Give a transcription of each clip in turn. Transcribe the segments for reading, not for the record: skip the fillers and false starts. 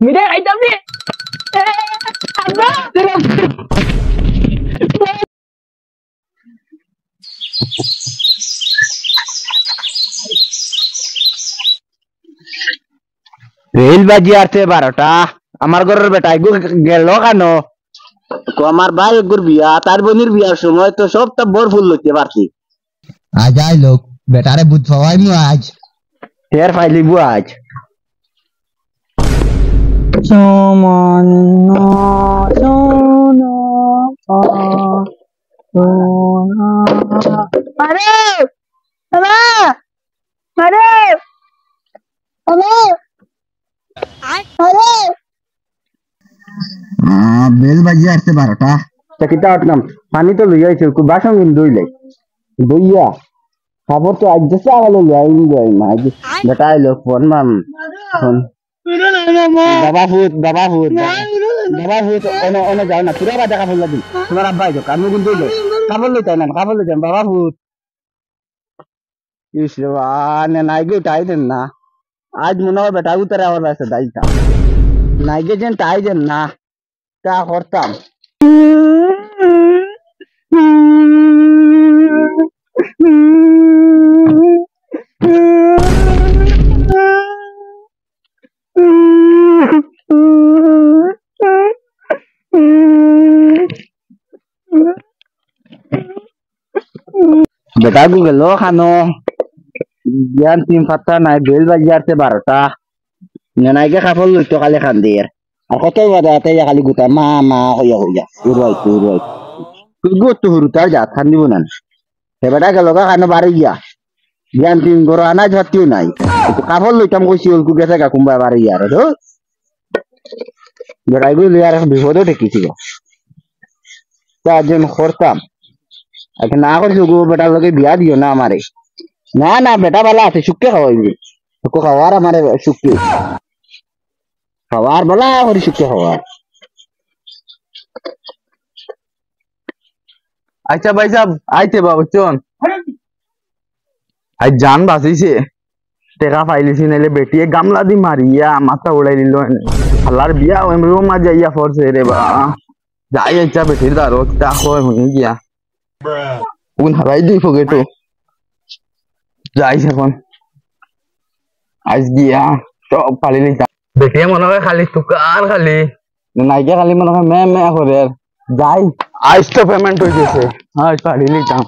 মিঠাই খাইতাম নি আব্বা রেল বাজি আছে 12টা আমার ঘরের বেটা গেল কেন আমার ভাই একগুর বিয়া তার বোনের বিয়ার সময় তো সবটা বর ফুল লইতে পারছি আজ আই লোক বেটারে বুঝ পাওয়াই মু আজ টের ফাইলিব আজ সমান আরে আরে আরে আরে আরে বেল বাজি আসছে 12টা কিতা উঠলাম পানি তো লইয়া আইছে বাসন কিন্তু দইলাই দইয়া খাবার তো আজ যাচ্ছে আগালো লই না আজ বেটা আইলো ফোন মাম ফোন বাবা ফুট বাবা অনে যাও না পুরা বাজা কাপড় লাগি তোমার আব্বা আইছো কামু কিন্তু লই কাপড় লইতাই না কাপড় লইতাম বাবা ফুট ইস রে নে নাইগে টাই দেন না আজ মনে হয় বেটা উতারে আওয়াজ আছে দাইতা নাইগে যেন টাই দেন না তা করতাম বেটা গু গেল খানো জ্ঞান তিন পাত্তা নাই বেল বাজি আসছে 12টা নাইগে কাপড় লইতো কালি খান দিয়ে আর কত বাজাতে খালি গুতা মা মা হইয়া উড়াই তুই গুত হুরু তার যা খান দিব না সে বেটা গেল খানো বাড়ি গিয়া জ্ঞান তিন গরো আনাজ ভাতিও নাই কাপড় লইতাম কইছি ওলকু গেছে গা কুম্বা বাড়ি গিয়া আর বেটাই গুলো আর বিপদও ঠেকিছিল তার জন্য করতাম এখন না করছি গো বেটার লোকে বিয়া দিও না আমারে না না বেটা বালা আছে শুক্কে খাওয়াইবে তোকে খাওয়ার আমারে শুক্কে খাওয়ার বলা করি শুক্কে খাওয়ার আচ্ছা ভাই সাহেব আইতে বাবু চন আজ জান বাঁচিছে টেকা পাইলিছি নাইলে বেটিয়ে গামলা দি মারিয়া মাথা উড়াই দিল হালার বিয়া এমরো মা যাইয়া ফরছে রে বা যাই আচ্ছা বেটির দারো তা হয় হয়ে গিয়া কোন হারাই দুই ফগেটো যাইস এখন আজ গিয়া সব পালি লিখা বেটিয়ে মনে হয় খালি তুকার খালি নাইকে খালি মনে হয় মে করে যাই আজ তো পেমেন্ট হয়ে গেছে আজ পালি লিখতাম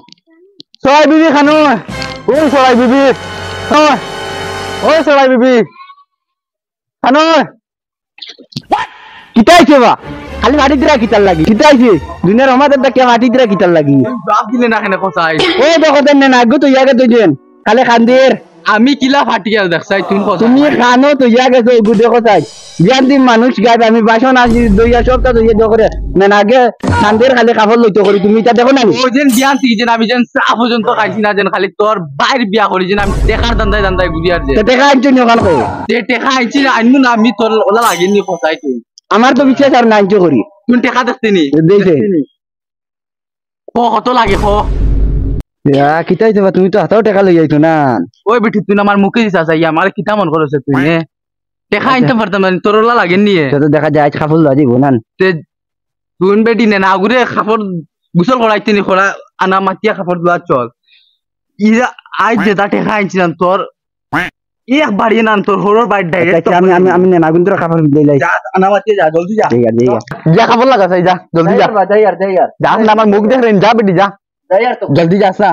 সবাই বিবি খানো ওই সবাই বিবি ওই সবাই বিবি খানো কিতাইছে বা খালি মাটি দিরা কিতার লাগি কিতাইছে দুনিয়ার আমাদের কে মাটি দিরা কিতার লাগি জবাব দিলে না কেন কোথায় ও দেখো দেন না গো তো ইয়াকে তো যেন খালি খান্দের আমি কিলা ফাটি গেল দেখছাই তুমি খানো তো ইয়াকে তো গু দেখো তাই জ্ঞান দিন মানুষ গাইবে আমি বাসন আসি দইয়া সবটা দইয়া দকরে না আগে খান্দের খালি কাপড় লইতো করি তুমি তা দেখো না ও যেন জ্ঞান থেকে যেন আমি যেন চা পর্যন্ত খাইছি না যেন খালি তোর বাইর বিয়া করি যেন আমি টেকার দান্দায় গুদিয়ার যে দেখা আনছো নি ওখান কো যে টেকা আইছি আইনু না আমি তোর ওলা লাগেনি কোথায় তুই আমার তো বিশ্বাস আর নাইছো করি তুই টেকা দেখতে নি দেখে কত লাগে কিতাইছে বা তুমি তো হাতাও টাকা লই যাইতো না ওই বেটি তুই আমার মুখে দিছা চাই আমার কিতা মন করেছে তুই নে টেকা আনতে পারতাম না তোর ওলা লাগেনি তো দেখা যায় কাপড় লই দিব না তুই বেটি নে না আগুরে কাপড় গুসল করাইতে নি খোলা আনা মাতিয়া কাপড় দোয়া চল ইরা আজ যেটা টেকা আনছি না তোর এক বাড়ি না তোর হরর বাইর ডাইরেক্ট আমি আমি আমি না কিন্তু কাপড় লই লাই যা আনা মাতিয়া যা জলদি যা ঠিক আছে যা কাপড় লাগা চাই যা জলদি যা যাই यार যা না আমার মুখ দেখ রে যা বেটি যা তো জলদি যা সা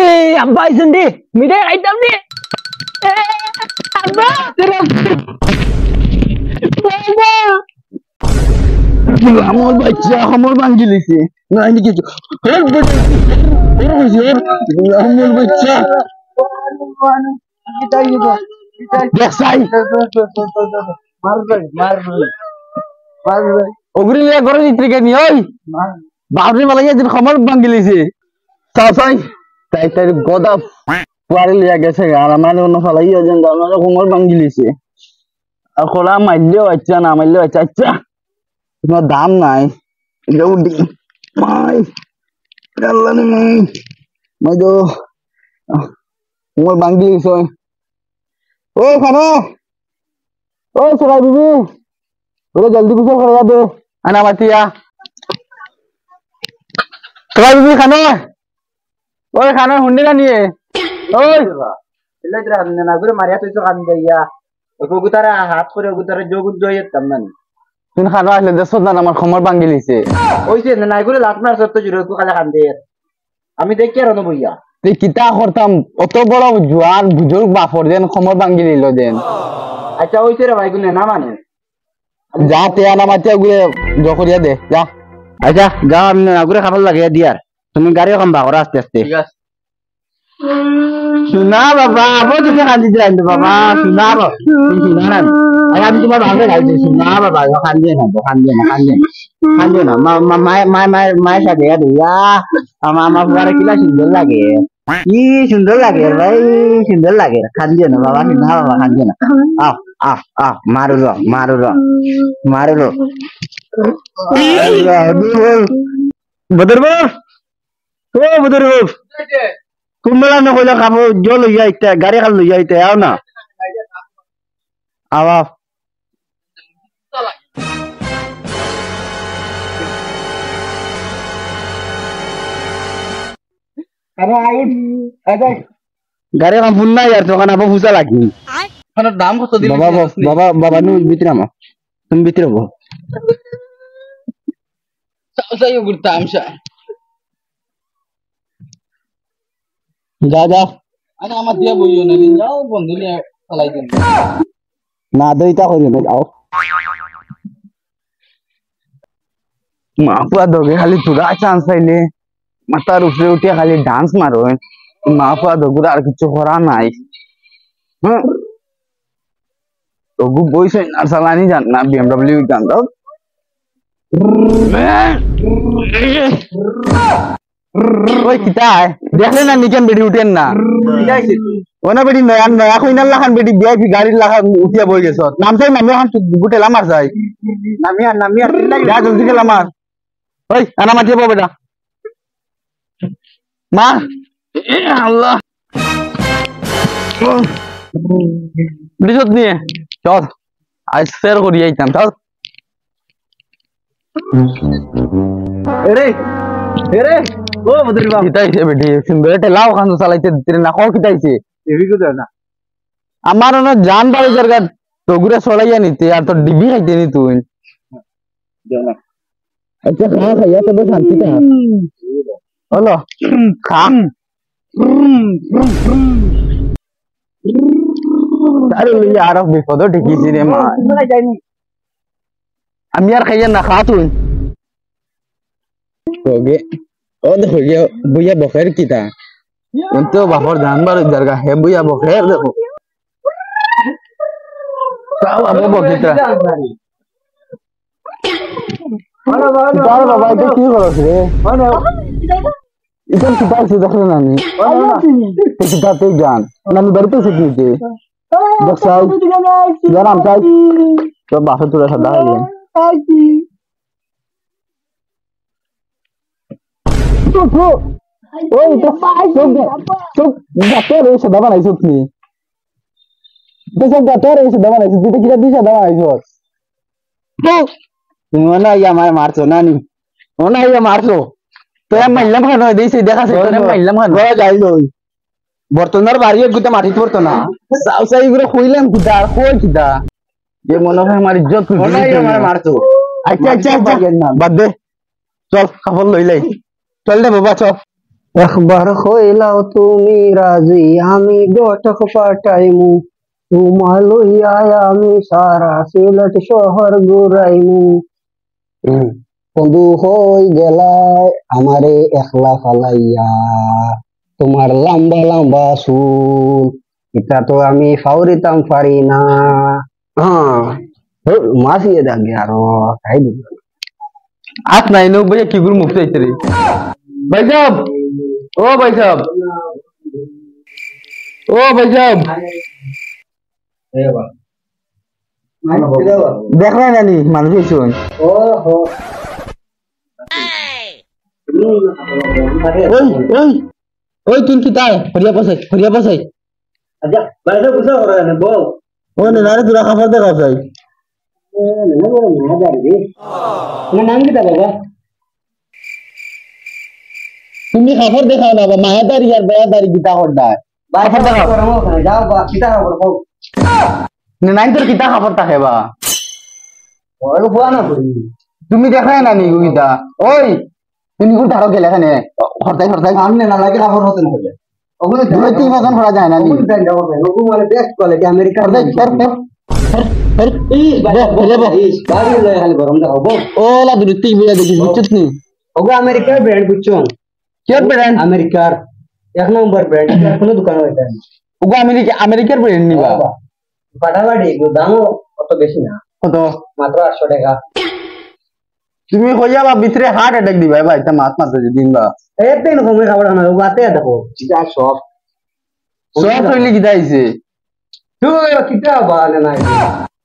এই আব্বা আইছেন দি মিঠাই খাইতাম নি আব্বা আমার বাচ্চা আমার ভাঙ্গি লিছে না আমি কিছু আমার বাচ্চা দেখাই ওগুলি ঘরে দিতে কেন ওই বাবরি মালাইয়া দিন খবর ভাঙ্গি লিছে চাই তাই তাই গদা পুয়ারি লিয়া গেছে আর আমার অন্য ফেলাইয়া যেন আমার কোমর ভাঙ্গি লিছে আর খোলা মারলেও আচ্ছা না মারলেও আচ্ছা আচ্ছা তোমার দাম নাই উঠি মাই আল্লাহ মাই মাই তো কোমর ভাঙ্গি গেছে ও খানো ও সরাই বিবি ওরে জলদি গোসল করা দে আনা মাতিয়া সরাই বিবি খানো ওই খানো হুন্ডি না নিয়ে ওই এলে তোরা না করে মারিয়া তুই তো কান দেইয়া ওগুতারা হাত করে ওগুতারা যোগুদ দইয়ে তামনানি তুই খানো আসলে দেশ না আমার কোমর ভাঙ্গি লিছে ওইছে না করে লাট মার সত্য জুরে কো খালা কান দে আমি দেখি আর না বইয়া তুই কিতা করতাম অত বড় জোয়ান বুজুর্গ বাপর দেন কোমর ভাঙ্গি লিল দেন আচ্ছা ওইছে রে ভাই গুনে না মানে যা তে আনা মাতিয়া গুলে জকরিয়া দে যা আচ্ছা যা আমি না করে খাবার লাগিয়ে দিয়ার তুমি গাড়ি কম বাগরা আস্তে আস্তে ঠিক আছে শুনা বাবা আপো তুমি কান্দি দিলেন তো বাবা শুনা বাবা শুনা না আমি তোমার ভাবে গাইছি শুনা বাবা কান্দি না কান্দি না মা সাথে দিয়া আমার পুয়ারে কিলা সুন্দর লাগে কি সুন্দর লাগে ভাই সুন্দর লাগে কান্দি না বাবা শুনা বাবা কান্দি না আহ মারু র বদর বাপ ও বদর বাপ কুম্বলা না কইলা খাবো জল লইয়া আইতে গাড়ি খাল লইয়া আইতে আও না আওয়া আরে আইন আই গাড়ি কাম ফুল না यार তখন আপু ফুসা লাগি খানোর দাম কত দিন বাবা নু ভিতরে আমা তুমি ভিতরে বো সাউসাই গুরতা আমশা যা আরে আমার দিয়া বইও না নিন যাও বন্ধু নিয়ে চালাই দিন না দইতা করি না যাও মা পুরা দগে খালি তুরা চান্স আইলে মাথার উপরে উঠিয়া খালি ডান্স মারো মা পুরা দগুর আর কিছু করা নাই দগু বইছে আর চালানি জান না BMW গান দাও ওই কিতায় দেখলে না নিকেন বেডি উঠেন না ওনা বেডি নয়া কইনার লাখান বেডি ভিআইপি গাড়ির লাখান উঠিয়া বই গেছ নামছাই নামে এখন গুটে লামার যাই নামিয়া যা জলদি গেল আমার ওই আনা মাটিয়ে পাবো বেটা মা আল্লাহ বিশত নিয়ে চল আজ শেয়ার করি আইতাম চল এরে ও বদরি বাপ কিতাইছে বেটি সিম্বলেটে লাও খান চালাইতে দিতে না কো কিতাইছে এবি কো না আমার না জান বাড়ি জায়গা তোগুরে ছড়াইয়া নিতে আর তোর ডিবি খাইতে নি তুই আচ্ছা খাইয়া তবে শান্তি কা হলো খাম আরে লইয়া আর বিপদ ঠেকিছি রে মা আমি আর খাইয়া না খা তুই ওকে ও দেখো বুইয়া বখের কিতা তো বাপর জানবার জায়গা হে বুইয়া বখের দেখো তাও আবো বকিতা বাবা এটা কি করছ রে এটা কি পাইছে দেখো না আমি কিতাতে গান আমি বাড়িতে শিখিয়েছি দেখছাই জানাম চাই তো বাসা তুলে সাদা হয়ে ওই তো চোখ গাতের এসে দাবা নাই চোখ নি তো সব গাতের এসে দাবা নাই তুই কিটা দিছে দাবা নাই চোখ তুমি না ইয়া আমার মারছো না নি ওনা ইয়া মারছো তো আমি মাইলাম কেন দিছি দেখাছে তো মাইলাম কেন বড় যাইলো বর্তমানের বাড়িয়ে গুতে মাটিতে পড়তো না সাউসাই গুলো কইলাম কিটা আর কই কিটা যে মনে হয় আমার ইজ্জত ওনা ইয়া আমার মারছো আচ্ছা বাদ দে চল কাপড় লইলাই চল দে বাবা চল একবার হইলাও তুমি রাজি আমি বটক পাঠাইমু তোমার লইয়া আমি সারা সিলেট শহর ঘুরাইমু বন্ধু হই গেলায় আমারে একলা ফালাইয়া তোমার লম্বা লম্বা চুল এটা তো আমি ফাউরিতাম পারি না মাসিয়ে দাগে আরো তাই দিব আজ নাই নো ভাই কি গুলো মুক্ত হইছে রে ভাই সাহেব ও ভাই সাহেব দেখো জানি মানুষ হইছে ওই তুই কি তাই ফরিয়া পাসাই আচ্ছা বাইরে বুঝা করে না বল ও নারে তোরা খাবার দেখা যায় না বড় না দাঁড়ি তোমার নাম কি বাবা তুমি খাবার দেখাও না মায়াদারি আর বেয়াদারি গীতা করডায় বাইরে করো না যাও বা কিটা খবর বল নাই তোর কিতা খাবার থাকে বা ওই বুয়া না করি তুমি দেখাই না নি গীতা ওই তুমি কোন ধারো গেলে এখানে হরতাই হরতাই সামনে না লাগে খবর হতে না ওগুলো দুই তিন বছর করা যায় না নি ওগুলো দেন যাও ওগুলো মানে বেস্ট কোয়ালিটি আমেরিকার বাড়ি লয় খালি গরম দেখাও বল ওলা দূরত্ব বিয়া দেখিস বুঝছিস নি ওগুলো আমেরিকার ব্র্যান্ড বুঝছো কি ব্র্যান্ড আমেরিকার এক নম্বর ব্র্যান্ড কোনো দোকান হইতা না ওগো আমেরিকার ব্র্যান্ড নিবা ফাটাফাটি দামও অত বেশি না কত মাত্র 800 টাকা তুমি কইয়া বা ভিতরে হার্ট অ্যাটাক দিবা ভাই তা মাছ মাছ দিন বা একদিন কমে খাবার না বাতে দেখো এটা সব সব হইলে কি দাইছে তুই কিটা বালে না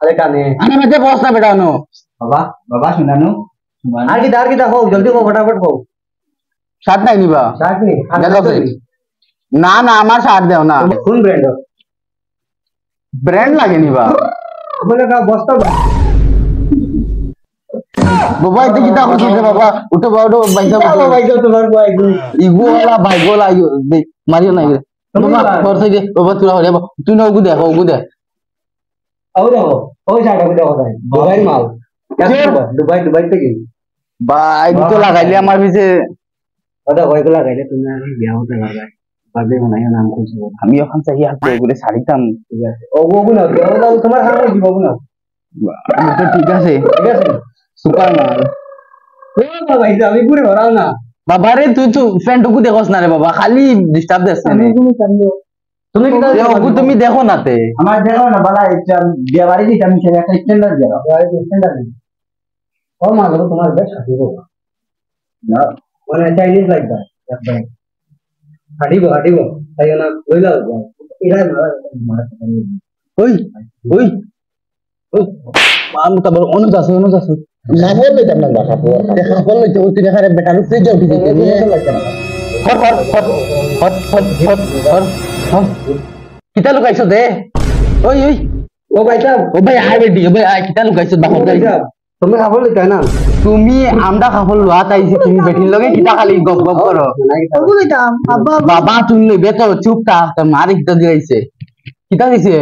আরে কানে আমি মতে বসনা বেটানো বাবা বাবা শুনানো আর কি হোক জলদি হোক ফটাফট হোক শার্ট নাই নিবা শার্ট নি দেখো না না আমার শার্ট দাও না কোন ব্র্যান্ড ব্র্যান্ড লাগে নিবা বলে কা বস্তা বাবা এটা কি দাও করছিস বাবা উঠো বাবা বাইসা বাবা ভাই তোমার বয় ইগোলা বাইগোলা মারিও না বাবা তোর সাইডে বাবা তুই হরে তুই না ওগু দেখ और हो शार्ट को देखो भाई दुबई माल दुबई থেকে ভাই তো লাগাইলে আমার পিছে ওটা কয়গুলো লাগাইলে তুমি আমি বিয়া হতে পারবে পারবে না নাম কইছো আমি ওখান থেকে আর তো এগুলো শাড়িতাম ঠিক আছে ওগো না ওগো তোমার হাতে দিব না তো ঠিক আছে সুপার মাল ও ভাই আমি পুরো ভরাও না বাবা রে তুই তো ফ্রেন্ড ওগু দেখোস না রে বাবা খালি ডিস্টার্ব দেস না তুমি কি ওগু তুমি দেখো না তে আমার দেখো না বালা এটা বিয়া বাড়ি দিতে আমি সেটা একটা স্ট্যান্ডার্ড দেব বাড়ি স্ট্যান্ডার্ড ও মা গো তোমার বেশ হাসিব না মানে চাইনিজ লাইক দ্যাট একদম হাঁটিব তাই না কইলা এরা মারা ওই ওই ওই মাম তারপর অনুজ আছে না বললে তো না দেখা বললে তো তুই দেখারে বেটা লুক তুই যাও ঠিক আছে কিতা লুকাইছো দে ওই ওই ও ভাইটা ও ভাই আয় বেটি ও ভাই আয় কিতা লুকাইছো বাহর গাই তুমি খাবো লিখা না তুমি আমদা খাফল লোয়া তাইছে তুমি বেটির লগে কিতা খালি গপ গপ করো বাবা তুমি লইবে তো চুপ তা তোর মার কিতা দিয়েছে কিতা দিছে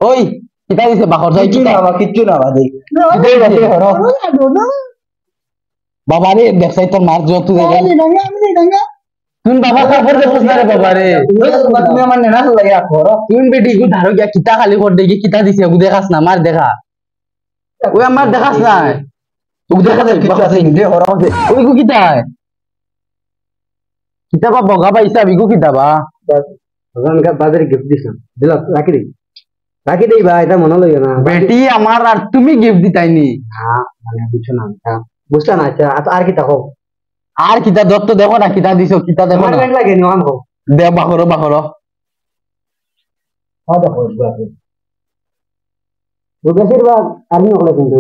ওই কিতা দিছে বাহর যাই কিতা কিচ্ছু না বাদে বাবা রে দেখছাই তোর মার যত দেখে তুমি বাবা কাপড় দেখছ না রে বাবা রে তুমি আমার নেনা লাগে রাখো তুমি বেটি গু ধারো গিয়া কিতা খালি কর দেখি কিতা দিছে গু দেখাস না মার দেখা ওই আমার দেখাস না গু দেখা দে কিতা আছে দে হরা আছে ওই গু কিতা কিতা বা বগা পাইছা বিগু কিতা বা ভগবান का বাজারে গিফট দিছ দিলা রাখি দেই ভাই এটা মনে লইও না বেটি আমার আর তুমি গিফট দিতাইনি হ্যাঁ মানে কিছু না বুঝলা না আচ্ছা আর কি দেখো আর কিতা দত্ত দেখো না কিতা দিছো কিতা দেখো না লাগে নি আম হোক দে বাহরো হ্যাঁ দেখো বেশিরভাগ আর্মি হলে কিন্তু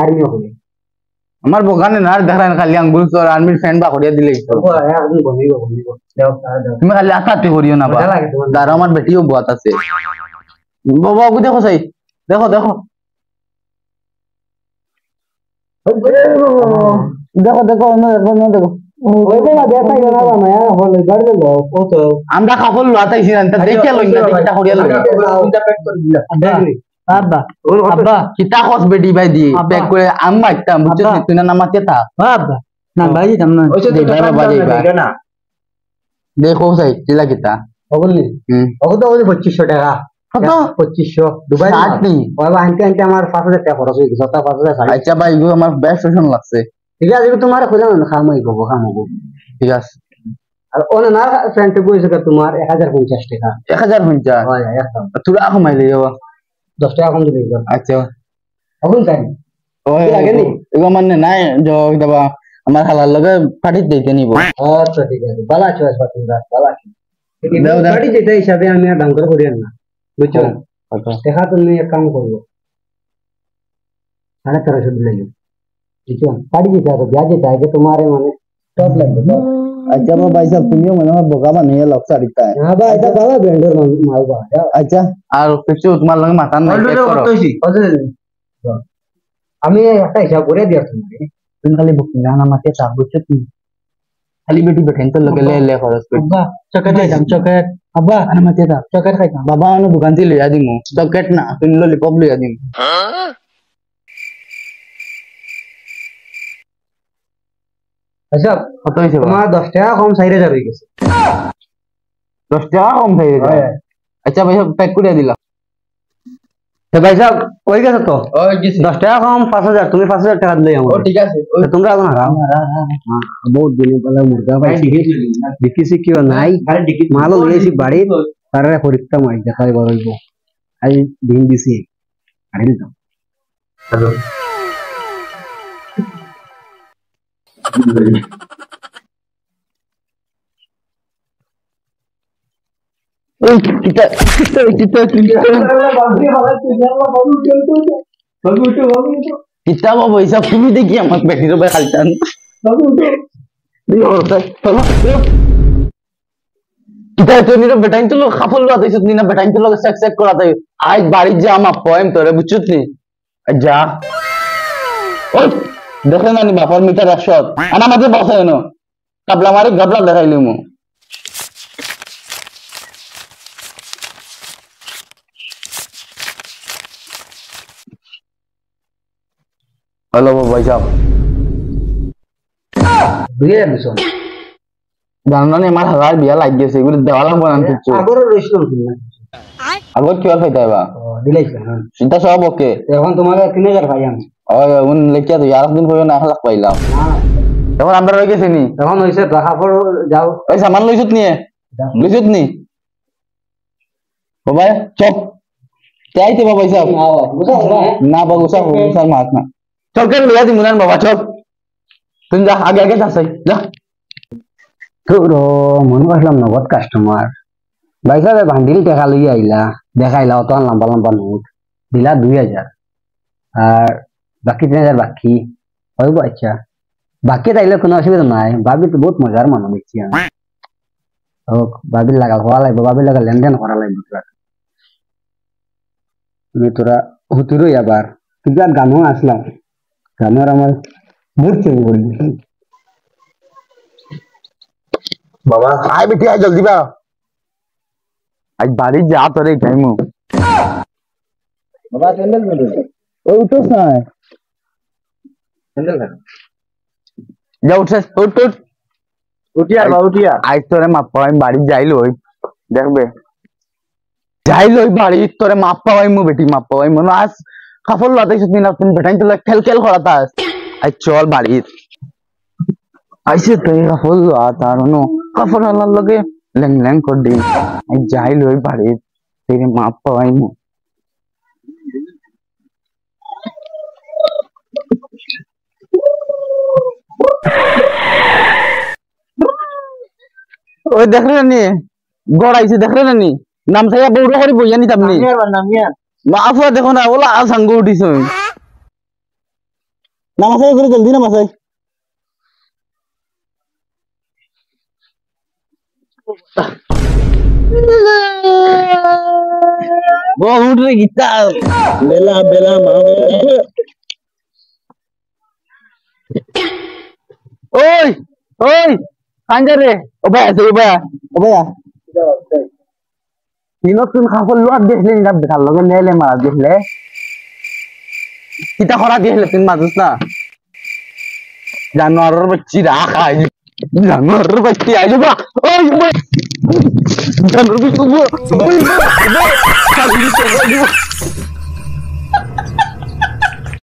আর্মি হলে আমার বগানে না দেখান খালি আঙ্গুল তোর আর্মির ফ্যান বা করিয়া দিলে একদিন বনিব তুমি খালি আতাতে করিও না বা দাঁড়া আমার বেটিও বুয়াত আছে বাবা ওগু দেখো সাই দেখো দেখো দেখো আমরা কাপড় লাতাইছি না দেখে লই না কিতা করিয়া লই আব্বা কিতা খস বেটি ভাই দি প্যাক করে আম্মা একটা বুঝছিস তুই না নামাতে তা আব্বা না ভাই দিতাম না না দেখো সাই চিলা কিতা বললি ওগো তো 2500 টাকা কত 2500 দুবাই আটনি বাবা আনতে আমার 5000 টাকা খরচ হয়ে গেছে 5000 আচ্ছা ভাই গো আমার বেস্ট ফ্যাশন লাগছে ঠিক আছে তোমার খোঁজা না খামাই খামো ঠিক আছে আর ওনা না ফ্রেন্ড কইছে তোমার 1050 টাকা 1050 হয় একদম তুই কমাই লই যাবা 10 টাকা কম দিবি আচ্ছা এখন তাই ওই লাগে নি এগো মানে নাই जो दबा আমার হালার লগে পাটি দিতে নিব আচ্ছা ঠিক আছে বালা চয়েস বাতিন্দা বালা দাও দাও গাড়ি যেটা হিসাবে আমি আর দাম করে করি না বুঝছো দেখা তুমি এক কাম করবো 1350 দিলে বুঝছো গাড়ি যেটা তো ব্যাজ যেটা আগে তোমারে মানে টপ লাগবে अच्छा वो भाई साहब तुमियो मने बोगा बने लॉक साड़ीता है हां भाई এটা ভালো ব্র্যান্ডের মাল বা अच्छा আর কিছু তোমার লগে মাথা নাই চেক করো আমি একটা হিসাব করে দিয়েছি তুমি খালি বুকিং না মাতে চাপ বুঝছো তুমি খালি বেটি বেঠেন তো লগে ले খরচ पे আব্বা চকলেট খাইতাম চকলেট আব্বা আরে মাতে তা চকলেট খাইতাম বাবা আনো দোকান থেকে লইয়া দিমু চকলেট না তুমি ললিপপ লইয়া দিমু আচ্ছা কত হইছে তোমার 10 টাকা কম চাইরে যাবে গেছে 10 টাকা কম খাইয়ে দাও আচ্ছা ভাই প্যাক করে দিলাম তো ভাই সাহেব কই গেছে তো ওই গেছি 10 টাকা কম 5000 তুমি 5000 টাকা দিলে ও ঠিক আছে তো তোমরা এখন হারাও বহুত দিন পরে মুরগা ভাই দেখিছি কি নাই মালও লইছি বাড়ি তারে পরীক্ষা মাই দেখাই বড়ইব আই দিন দিছি আড়ি দাও হ্যালো ওই কিটা কিটা বাবু এইসব তুমি দেখি আমার বেটির ভাই খালতান কিটা তুমি তো বেটাইন তো খাফল লাতে তুমি না বেটাইন তো লগে সেক সেক করাতে আজ বাড়ি যা আমার পয়েম তোরে বুঝছস নি যা ওই দেখে না নি বাপর মিটার 100 আনা মাঝে বসে এনো কাবলা মারি গাবলা দেখাইলি মু हेलो भाई साहब বিয়ে মিশন জানো না আমার 1000 বিয়া লাগ গেছে এগুলো দেওয়া লাগবে না কিছু আগর রইছিলাম না আগত কি আর ফাইদা বা দিলাইছ না চিন্তা সব ওকে এখন তোমাকে 3000 পাই আমি ওই উন লেখিয়া তো আর দিন কইও না 1 লাখ পাইলাম তখন আমরা রই গেছি নি এখন হইছে কাপড় যাও ওই সামান লইছত নি ও ভাই চপ চাইতে বাবা সাহেব না বাবু সাহেব মুসার মাত না চল কেন লিয়া দি মুনান বাবা চল তুমি যা আগে আগে যাস যা তো মনে করলাম নগদ কাস্টমার ভাই সাহেব বান্ডিল টাকা লই আইলা দেখাইলা অত লম্বা লম্বা নোট দিলা 2000 আর বাকি 3000 বাকি হইব আচ্ছা বাকি তাইলে কোনো অসুবিধা নাই ভাবি তো বহুত মজার মানুষ দেখছি আমি ও ভাবির লাগা হওয়া লাগবে ভাবির লাগা লেনদেন করা লাগবে তোরা হুতুরই আবার কিন্তু আর গানও আসলাম গানের আমার মুড চেঞ্জ করে দিয়েছি বাবা আয় বেটি আয় জলদি বা আজ বাড়ি যা তোরে টাইমু बाबा सैंडल में ও উঠোস না सैंडल है যা উঠছিস উঠ উঠ उठिया बाबा उठिया আজ তোরে মাপ পাই বাড়ি যাইলো দেখবে যাইলো বাড়ি তোরে মাপ পাই মু বেটি মাপ পাই মনে আজ কাফল লাতে সুতি না তুমি বেটাই তো খেল খেল করাতা আজ চল বাড়ি আইসে তুই কাফল তার নো কাফল আলার লগে ল্যাং ল্যাং কর দি আজ যাইলো বাড়ি তেরে মাপ পাই মু ওই দেখ রে নি গড়াইছে দেখ রে নি নাম থাকা বউরা করি বইয়া নি তামনি মাফা দেখো না ওলা সাঙ্গ উঠিছ নামাসাই করে জলদি নামাসাই উঠ রে গীতা বেলা বেলা মা ওই ওই কাঞ্জা রে ও ভাই আছে ও ভাই তিনজন খাফল লোক দেখলে না বেকার লগে নেলে মারা দেখলে কিতা করা দেখলে তিন মাজুস না জানোয়ারের বাচ্চি রাখাই জানোয়ারের বাচ্চি আইবা ওই জানোয়ার বাচ্চি